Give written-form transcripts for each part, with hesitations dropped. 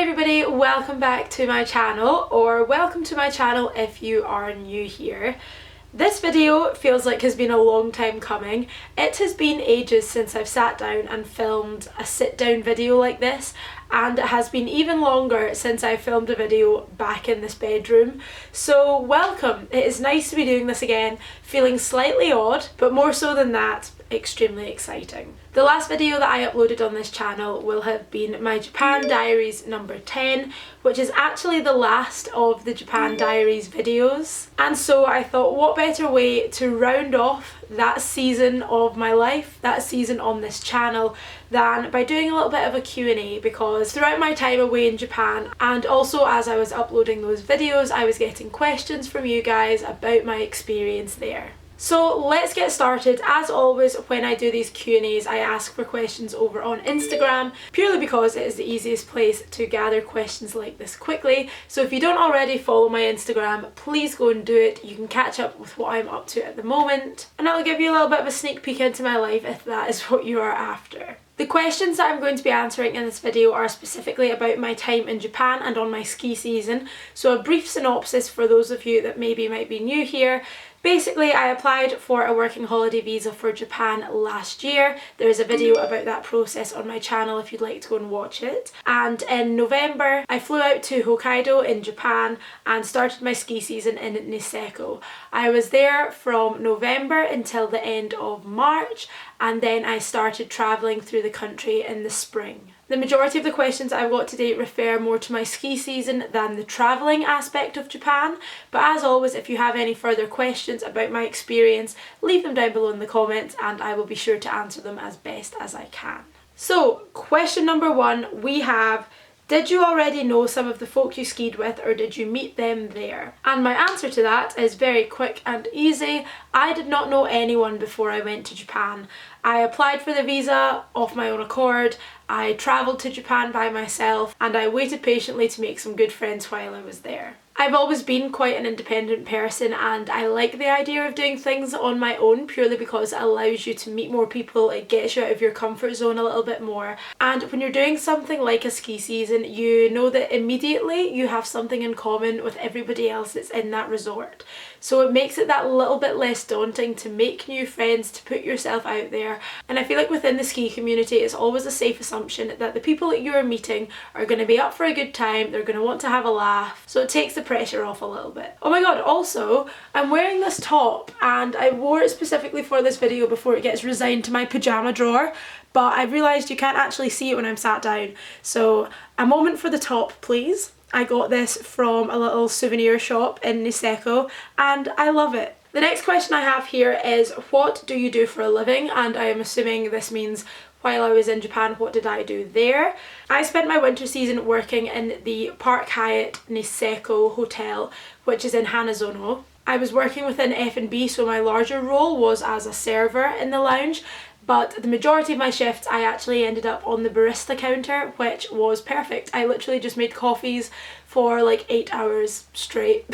everybody, welcome back to my channel, or welcome to my channel if you are new here. This video feels like has been a long time coming. It has been ages since I've sat down and filmed a sit down video like this, and it has been even longer since I filmed a video back in this bedroom. So welcome, it is nice to be doing this again, feeling slightly odd, but more so than that, extremely exciting. The last video that I uploaded on this channel will have been my Japan Diaries number 10, which is actually the last of the Japan Diaries videos. And so I thought, what better way to round off that season of my life, that season on this channel, than by doing a little bit of a Q&A, because throughout my time away in Japan, and also as I was uploading those videos, I was getting questions from you guys about my experience there. So let's get started. As always, when I do these Q&As, I ask for questions over on Instagram, purely because it is the easiest place to gather questions like this quickly. So if you don't already follow my Instagram, please go and do it. You can catch up with what I'm up to at the moment, and I'll give you a little bit of a sneak peek into my life if that is what you are after. The questions that I'm going to be answering in this video are specifically about my time in Japan and on my ski season. So a brief synopsis for those of you that maybe might be new here. Basically, I applied for a working holiday visa for Japan last year. There's a video about that process on my channel if you'd like to go and watch it. And in November, I flew out to Hokkaido in Japan and started my ski season in Niseko. I was there from November until the end of March, and then I started travelling through the country in the spring. The majority of the questions I've got today refer more to my ski season than the travelling aspect of Japan, but as always, if you have any further questions about my experience, leave them down below in the comments and I will be sure to answer them as best as I can. So, question number one, we have: did you already know some of the folk you skied with, or did you meet them there? And my answer to that is very quick and easy. I did not know anyone before I went to Japan. I applied for the visa off my own accord, I travelled to Japan by myself, and I waited patiently to make some good friends while I was there. I've always been quite an independent person, and I like the idea of doing things on my own purely because it allows you to meet more people, it gets you out of your comfort zone a little bit more. And when you're doing something like a ski season, you know that immediately you have something in common with everybody else that's in that resort. So it makes it that little bit less daunting to make new friends, to put yourself out there. And I feel like within the ski community, it's always a safe assumption that the people that you're meeting are going to be up for a good time, they're going to want to have a laugh. So it takes the pressure off a little bit. Oh my god, also, I'm wearing this top and I wore it specifically for this video before it gets resigned to my pyjama drawer, but I realised you can't actually see it when I'm sat down. So a moment for the top, please. I got this from a little souvenir shop in Niseko and I love it. The next question I have here is, what do you do for a living? And I am assuming this means while I was in Japan, what did I do there? I spent my winter season working in the Park Hyatt Niseko Hotel, which is in Hanazono. I was working within F&B, so my larger role was as a server in the lounge, but the majority of my shifts I actually ended up on the barista counter, which was perfect. I literally just made coffees for like 8 hours straight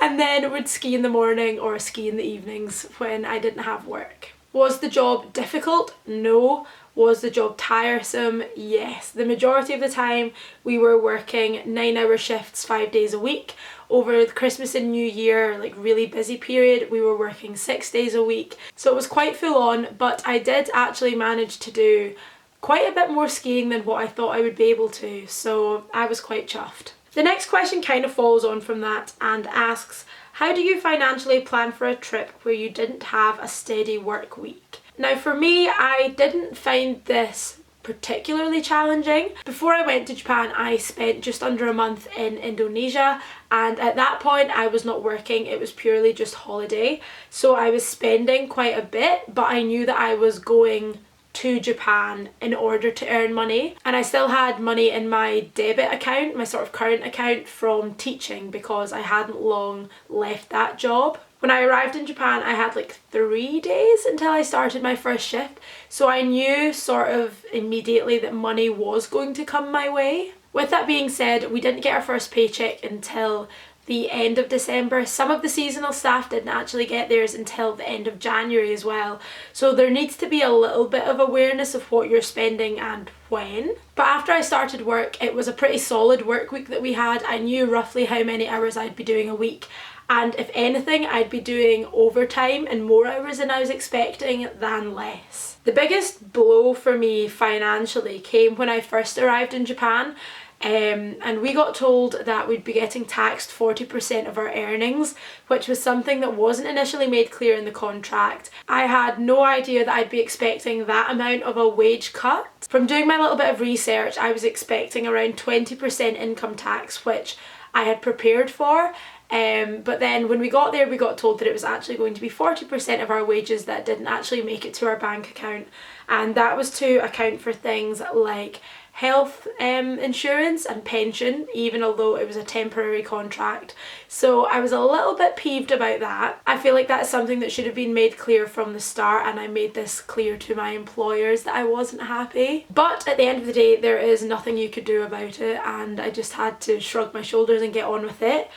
and then would ski in the morning or ski in the evenings when I didn't have work. Was the job difficult? No. Was the job tiresome? Yes. The majority of the time we were working 9-hour shifts 5 days a week. Over the Christmas and New Year, like really busy period, we were working 6 days a week. So it was quite full on, but I did actually manage to do quite a bit more skiing than what I thought I would be able to, so I was quite chuffed. The next question kind of follows on from that and asks, how do you financially plan for a trip where you didn't have a steady work week? Now for me, I didn't find this particularly challenging. Before I went to Japan, I spent just under a month in Indonesia, and at that point I was not working, it was purely just holiday. So I was spending quite a bit, but I knew that I was going to Japan in order to earn money, and I still had money in my debit account, my sort of current account from teaching, because I hadn't long left that job. When I arrived in Japan, I had like 3 days until I started my first shift, so I knew sort of immediately that money was going to come my way. With that being said, we didn't get our first paycheck until the end of December. Some of the seasonal staff didn't actually get theirs until the end of January as well. So there needs to be a little bit of awareness of what you're spending and when. But after I started work, it was a pretty solid work week that we had. I knew roughly how many hours I'd be doing a week. And if anything, I'd be doing overtime and more hours than I was expecting than less. The biggest blow for me financially came when I first arrived in Japan. And we got told that we'd be getting taxed 40% of our earnings, which was something that wasn't initially made clear in the contract. I had no idea that I'd be expecting that amount of a wage cut. From doing my little bit of research, I was expecting around 20% income tax, which I had prepared for. But then when we got there, we got told that it was actually going to be 40% of our wages that didn't actually make it to our bank account. And that was to account for things like health insurance and pension, even although it was a temporary contract. So I was a little bit peeved about that. I feel like that's something that should have been made clear from the start, and I made this clear to my employers that I wasn't happy. But at the end of the day, there is nothing you could do about it, and I just had to shrug my shoulders and get on with it.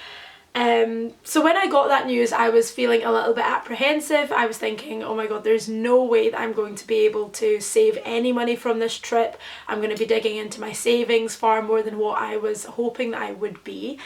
So when I got that news, I was feeling a little bit apprehensive. I was thinking, oh my god, there's no way that I'm going to be able to save any money from this trip. I'm going to be digging into my savings far more than what I was hoping that I would be.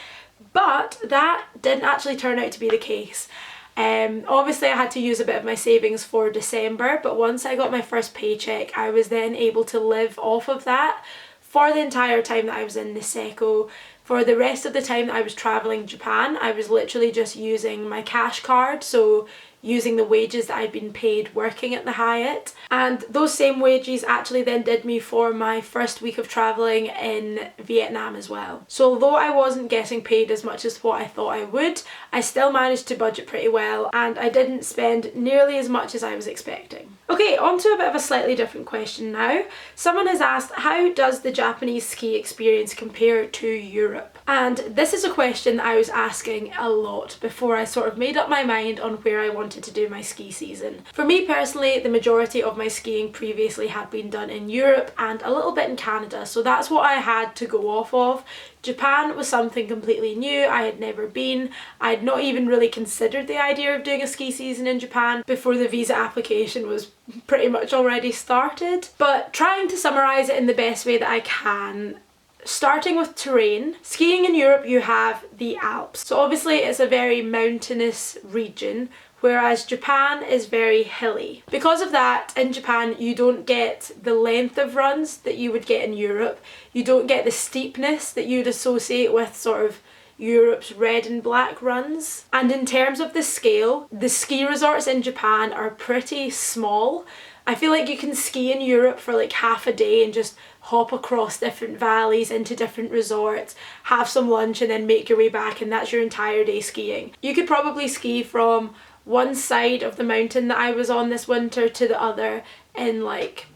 But that didn't actually turn out to be the case. Obviously I had to use a bit of my savings for December, but once I got my first paycheck, I was then able to live off of that for the entire time that I was in Niseko. For the rest of the time that I was travelling Japan, I was literally just using my cash card, so using the wages that I'd been paid working at the Hyatt. And those same wages actually then did me for my first week of travelling in Vietnam as well. So although I wasn't getting paid as much as what I thought I would, I still managed to budget pretty well, and I didn't spend nearly as much as I was expecting. Okay, on to a bit of a slightly different question now. Someone has asked, how does the Japanese ski experience compare to Europe? And this is a question that I was asking a lot before I sort of made up my mind on where I wanted to do my ski season. For me personally, the majority of my skiing previously had been done in Europe and a little bit in Canada, so that's what I had to go off of. Japan was something completely new. I had never been. I had not even really considered the idea of doing a ski season in Japan before the visa application was pretty much already started. But trying to summarise it in the best way that I can, starting with terrain. Skiing in Europe, you have the Alps. So obviously it's a very mountainous region, whereas Japan is very hilly. Because of that, in Japan you don't get the length of runs that you would get in Europe. You don't get the steepness that you'd associate with sort of Europe's red and black runs. And in terms of the scale, the ski resorts in Japan are pretty small. I feel like you can ski in Europe for like half a day and just hop across different valleys into different resorts, have some lunch and then make your way back, and that's your entire day skiing. You could probably ski from one side of the mountain that I was on this winter to the other in like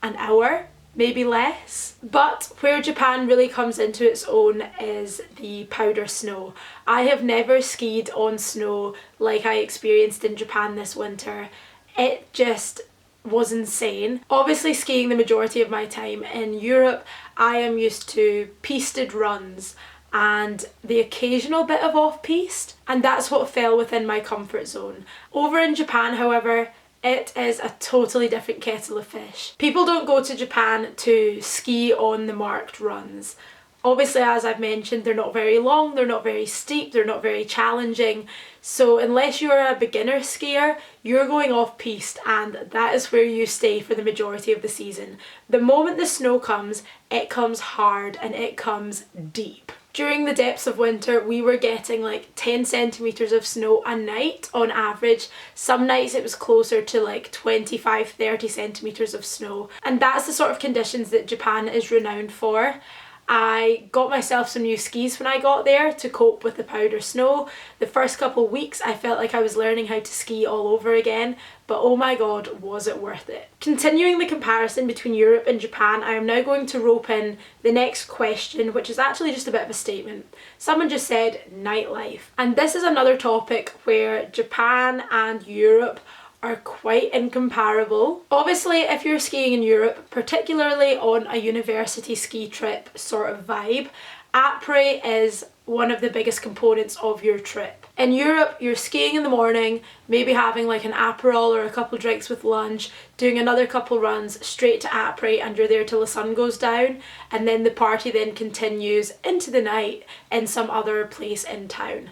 an hour, maybe less. But where Japan really comes into its own is the powder snow. I have never skied on snow like I experienced in Japan this winter. It just was insane. Obviously skiing the majority of my time in Europe, I am used to pisted runs and the occasional bit of off-piste, and that's what fell within my comfort zone. Over in Japan, however, it is a totally different kettle of fish. People don't go to Japan to ski on the marked runs. Obviously, as I've mentioned, they're not very long, they're not very steep, they're not very challenging. So unless you're a beginner skier, you're going off-piste, and that is where you stay for the majority of the season. The moment the snow comes, it comes hard and it comes deep. During the depths of winter, we were getting like 10 centimetres of snow a night on average. Some nights it was closer to like 25-30 centimetres of snow. And that's the sort of conditions that Japan is renowned for. I got myself some new skis when I got there to cope with the powder snow. The first couple of weeks I felt like I was learning how to ski all over again, but oh my god, was it worth it. Continuing the comparison between Europe and Japan, I am now going to rope in the next question, which is actually just a bit of a statement. Someone just said nightlife, and this is another topic where Japan and Europe are quite incomparable. Obviously, if you're skiing in Europe, particularly on a university ski trip sort of vibe, Après is one of the biggest components of your trip. In Europe, you're skiing in the morning, maybe having like an Aperol or a couple drinks with lunch, doing another couple runs straight to Après, and you're there till the sun goes down, and then the party then continues into the night in some other place in town.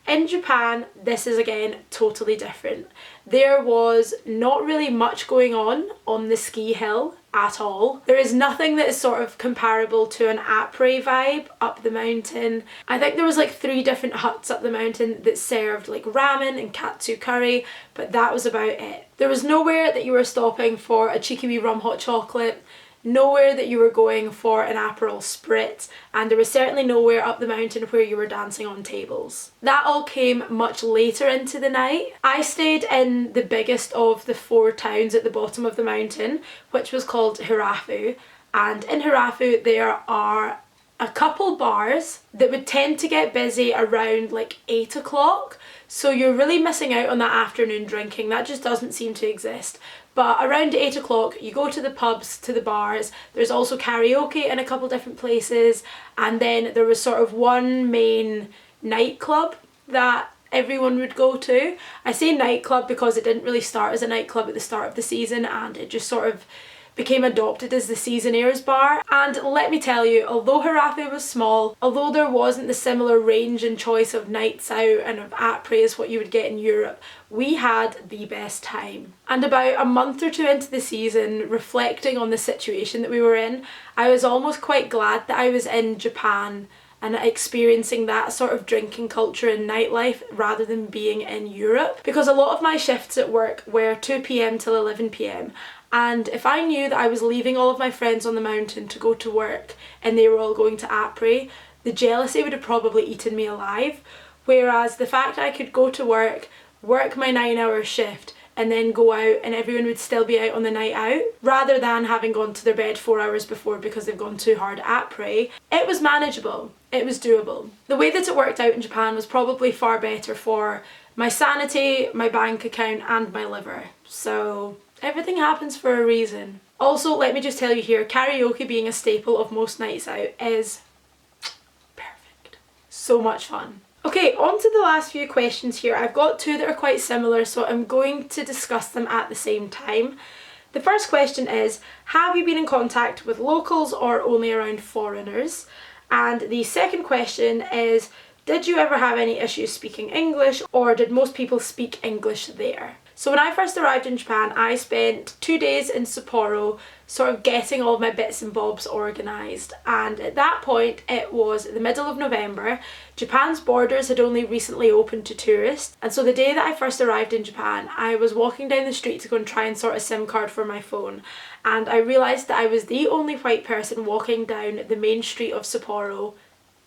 In Japan, this is again totally different. There was not really much going on the ski hill at all. There is nothing that is sort of comparable to an après vibe up the mountain. I think there was like 3 different huts up the mountain that served like ramen and katsu curry, but that was about it. There was nowhere that you were stopping for a cheeky wee rum hot chocolate, nowhere that you were going for an Aperol Spritz, and there was certainly nowhere up the mountain where you were dancing on tables. That all came much later into the night. I stayed in the biggest of the 4 towns at the bottom of the mountain, which was called Hirafu, and in Hirafu there are a couple bars that would tend to get busy around like 8 o'clock, so you're really missing out on that afternoon drinking. That just doesn't seem to exist. But around 8 o'clock you go to the pubs, to the bars. There's also karaoke in a couple different places, and then there was sort of one main nightclub that everyone would go to. I say nightclub because it didn't really start as a nightclub at the start of the season, and it just sort of became adopted as the Seasonairs bar. And let me tell you, although Hirafu was small, although there wasn't the similar range and choice of nights out and of après as what you would get in Europe, we had the best time. And about a month or 2 into the season, reflecting on the situation that we were in, I was almost quite glad that I was in Japan and experiencing that sort of drinking culture and nightlife rather than being in Europe, because a lot of my shifts at work were 2 p.m. till 11 p.m. and if I knew that I was leaving all of my friends on the mountain to go to work and they were all going to Après, the jealousy would have probably eaten me alive. Whereas the fact I could go to work my 9-hour shift, and then go out and everyone would still be out on the night out, rather than having gone to their bed 4 hours before because they've gone too hard at Après, it was manageable. It was doable. The way that it worked out in Japan was probably far better for my sanity, my bank account and my liver. So everything happens for a reason. Also, let me just tell you here, karaoke being a staple of most nights out is perfect. So much fun. Okay, on to the last few questions here. I've got 2 that are quite similar, so I'm going to discuss them at the same time. The first question is, have you been in contact with locals or only around foreigners? And the second question is, did you ever have any issues speaking English, or did most people speak English there? So when I first arrived in Japan, I spent 2 days in Sapporo sort of getting all of my bits and bobs organised, and at that point it was the middle of November. Japan's borders had only recently opened to tourists, and so the day that I first arrived in Japan, I was walking down the street to go and try and sort a SIM card for my phone, and I realised that I was the only white person walking down the main street of Sapporo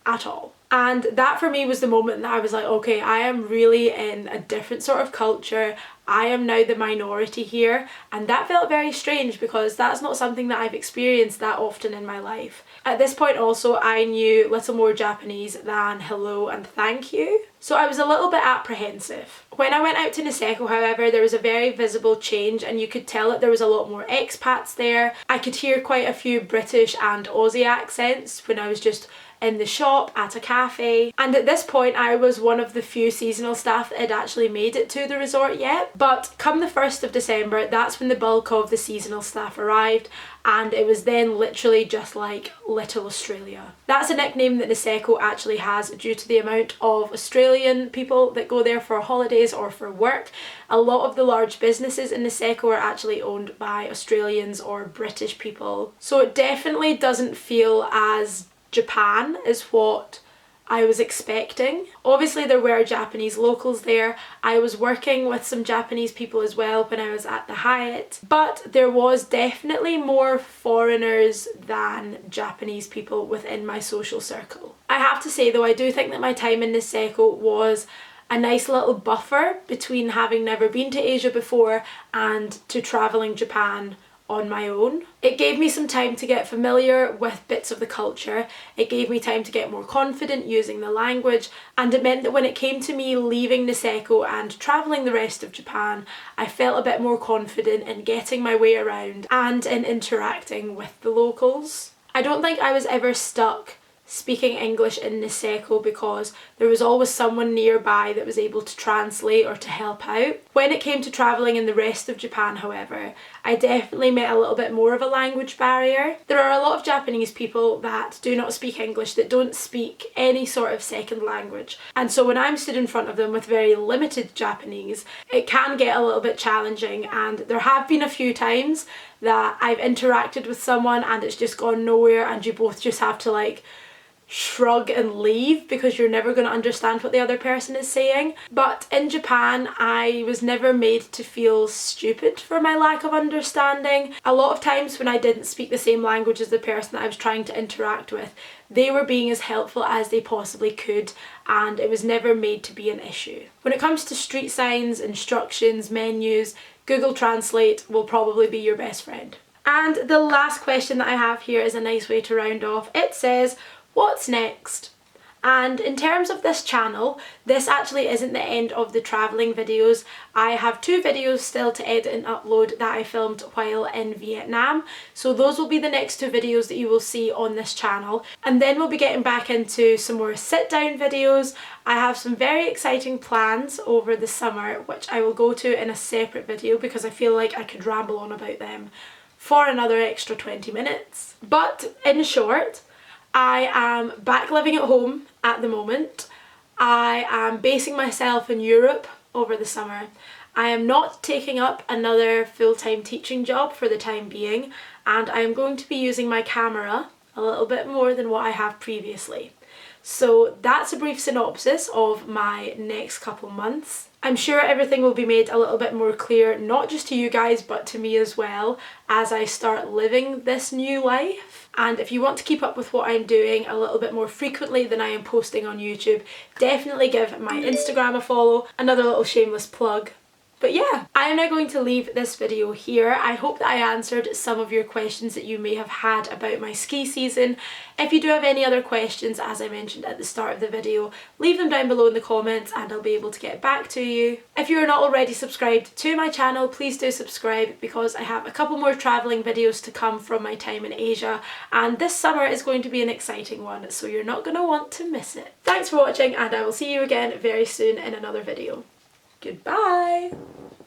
at all. And that for me was the moment that I was like, okay, I am really in a different sort of culture. I am now the minority here, and that felt very strange because that's not something that I've experienced that often in my life. At this point also, I knew little more Japanese than hello and thank you, so I was a little bit apprehensive. When I went out to Niseko, however, there was a very visible change, and you could tell that there was a lot more expats there. I could hear quite a few British and Aussie accents when I was just in the shop, at a cafe, and at this point I was one of the few seasonal staff that had actually made it to the resort yet. But come the 1st of December, that's when the bulk of the seasonal staff arrived, and it was then literally just like Little Australia. That's a nickname that Niseko actually has due to the amount of Australian people that go there for holidays or for work. A lot of the large businesses in Niseko are actually owned by Australians or British people, so it definitely doesn't feel as Japan is what I was expecting. Obviously there were Japanese locals there. I was working with some Japanese people as well when I was at the Hyatt, but there was definitely more foreigners than Japanese people within my social circle. I have to say though, I do think that my time in Niseko was a nice little buffer between having never been to Asia before and to travelling Japan on my own. It gave me some time to get familiar with bits of the culture, it gave me time to get more confident using the language, and it meant that when it came to me leaving Niseko and travelling the rest of Japan, I felt a bit more confident in getting my way around and in interacting with the locals. I don't think I was ever stuck speaking English in Niseko because there was always someone nearby that was able to translate or to help out. When it came to travelling in the rest of Japan, however, I definitely met a little bit more of a language barrier. There are a lot of Japanese people that do not speak English, that don't speak any sort of second language. And so when I'm stood in front of them with very limited Japanese, it can get a little bit challenging, and there have been a few times that I've interacted with someone and it's just gone nowhere and you both just have to like shrug and leave because you're never going to understand what the other person is saying. But in Japan, I was never made to feel stupid for my lack of understanding. A lot of times when I didn't speak the same language as the person that I was trying to interact with, they were being as helpful as they possibly could, and it was never made to be an issue. When it comes to street signs, instructions, menus, Google Translate will probably be your best friend. And the last question that I have here is a nice way to round off. It says, what's next? And in terms of this channel, this actually isn't the end of the travelling videos. I have 2 videos still to edit and upload that I filmed while in Vietnam. So those will be the next 2 videos that you will see on this channel. And then we'll be getting back into some more sit-down videos. I have some very exciting plans over the summer, which I will go to in a separate video because I feel like I could ramble on about them for another extra 20 minutes. But in short, I am back living at home at the moment. I am basing myself in Europe over the summer. I am not taking up another full-time teaching job for the time being, and I am going to be using my camera a little bit more than what I have previously. So that's a brief synopsis of my next couple months. I'm sure everything will be made a little bit more clear, not just to you guys but to me as well, as I start living this new life. And if you want to keep up with what I'm doing a little bit more frequently than I am posting on YouTube, definitely give my Instagram a follow. Another little shameless plug. But yeah, I am now going to leave this video here. I hope that I answered some of your questions that you may have had about my ski season. If you do have any other questions, as I mentioned at the start of the video, leave them down below in the comments and I'll be able to get back to you. If you are not already subscribed to my channel, please do subscribe because I have a couple more travelling videos to come from my time in Asia, and this summer is going to be an exciting one, so you're not going to want to miss it. Thanks for watching, and I will see you again very soon in another video. Goodbye!